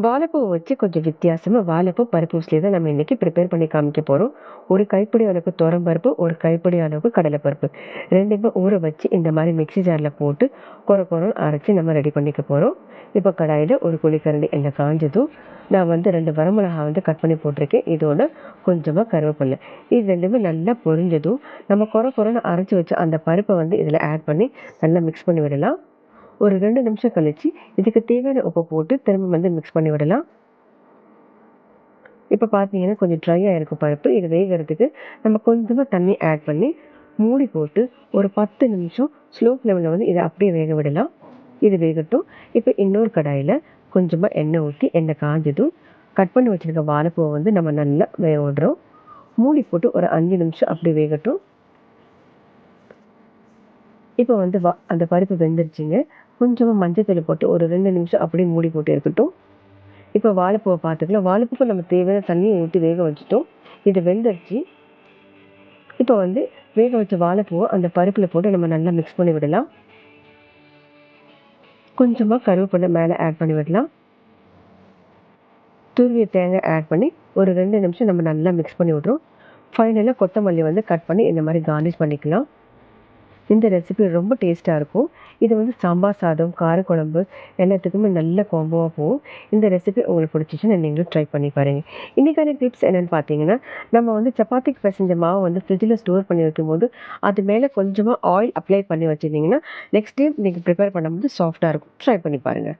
வாழைப்பூவ வச்சு கொஞ்சம் வித்தியாசமா வாழைப்பூ, பருப்பு உசிலி தான் நம்ம இன்னைக்கு ப்ரிப்பேர் பண்ணி காமிக்க போறோம். ஒரு கைப்பிடி அளவுக்கு துவரம்பருப்பு, ஒரு கைப்பிடி அளவுக்கு கடலைப்பருப்பு. 2மே ஊற வச்சு இந்த மாரி மிக்ஸி ஜார்ல போட்டு கொரன்னு அரைச்சு நம்ம ரெடி பண்ணிக்க போறோம். இப்போ கடாயில ஒரு குழிக்கரண்டி எண்ணெய் காஞ்சதும், நான் வந்து 2 வரமிளகா வந்து கட் பண்ணி போட்டிருக்கேன். இதோட கொஞ்சமா கருவேப்பிலை. இது 2மே நல்லா பொரிஞ்சதும், நம்ம கொரன்னு அரைச்சு வச்ச அந்த பருப்ப வந்து இதில ஆட் பண்ணி நல்லா மிக்ஸ் பண்ணி விடலாம். ஒரு 2 நிமிஷம் கழிச்சு, இதுக்கு தேவையான உப்ப போட்டு திரும்ப வந்து மிக்ஸ் பண்ணி விடலாம். இப்ப பார்த்தீங்கன்னா, கொஞ்சம் ட்ரையா இருக்கும் பருப்பு. இது வேகறதுக்கு நம்ம கொஞ்சமா தண்ணி ஆட் பண்ணி, மூடி போட்டு ஒரு 10 நிமிஷம் ஸ்லோ ஃப்ளேம்ல வந்து இத அப்படியே வேக விடலாம். இது வேகட்டும். இப்ப இன்னொரு கடாயில கொஞ்சமா எண்ணெய் ஊத்தி, எண்ணெய் காஞ்சதும், கட் பண்ணி வச்சிருக்க வாழைப்பூவ வந்து நம்ம நல்லா வேக விடுறோம். மூடி போட்டு ஒரு 5 நிமிஷம் அப்படி வேகட்டும். இப்ப வந்து அந்த பருப்பு வெந்துருச்சுங்க. கொஞ்சமா மஞ்சள் போட்டு ஒரு 2 நிமிஷம் அப்படியே மூடி போட்டு இருக்கட்டும். இப்போ வாழைப்பூவ பார்த்துக்கலாம். வாழைப்பூக்கு நம்ம தேவையான தண்ணிய ஊத்தி வேக வச்சுட்டோம். இது வெந்துருச்சு. இப்போ வந்து வேக வச்ச வாழைப்பூவ அந்த பருப்புல போட்டு நம்ம நல்லா மிக்ஸ் பண்ணி விடலாம். கொஞ்சமா கருவேப்பிலை மேல ஆட் பண்ணி விடலாம். துருவிய தேங்காய் ஆட் பண்ணி ஒரு 2 நிமிஷம் நம்ம நல்லா மிக்ஸ் பண்ணி விடுறோம். ஃபைனலா கொத்தமல்லி வந்து கட் பண்ணி இந்த மாரி கார்னிஷ் பண்ணிக்கலாம். இந்த ரெசிபி ரொம்ப டேஸ்ட்டா இருக்கும். இது வந்து சாம்பார் சாதம், காரக்குழம்பு எல்லாத்துக்குமே நல்ல காம்போவா போகும். இந்த ரெசிபி உங்களுக்கு பிடிச்சிச்சுன்னா நீங்களும் ட்ரை பண்ணி பாருங்க. இன்னைக்கான டிப்ஸ் என்னன்னு பார்த்தீங்கன்னா, நம்ம வந்து சப்பாத்திக்கு பெசஞ்ச மாவு வந்து ஃப்ரிட்ஜில ஸ்டோர் பண்ணி வைக்கும்போது, அது மேல கொஞ்சமா ஆயில் அப்ளை பண்ணி வச்சிருந்தீங்கன்னா, நெக்ஸ்ட் டைம் நீங்க ப்ரிப்பேர் பண்ணும்போது சாஃப்ட்டா இருக்கும். ட்ரை பண்ணி பாருங்க.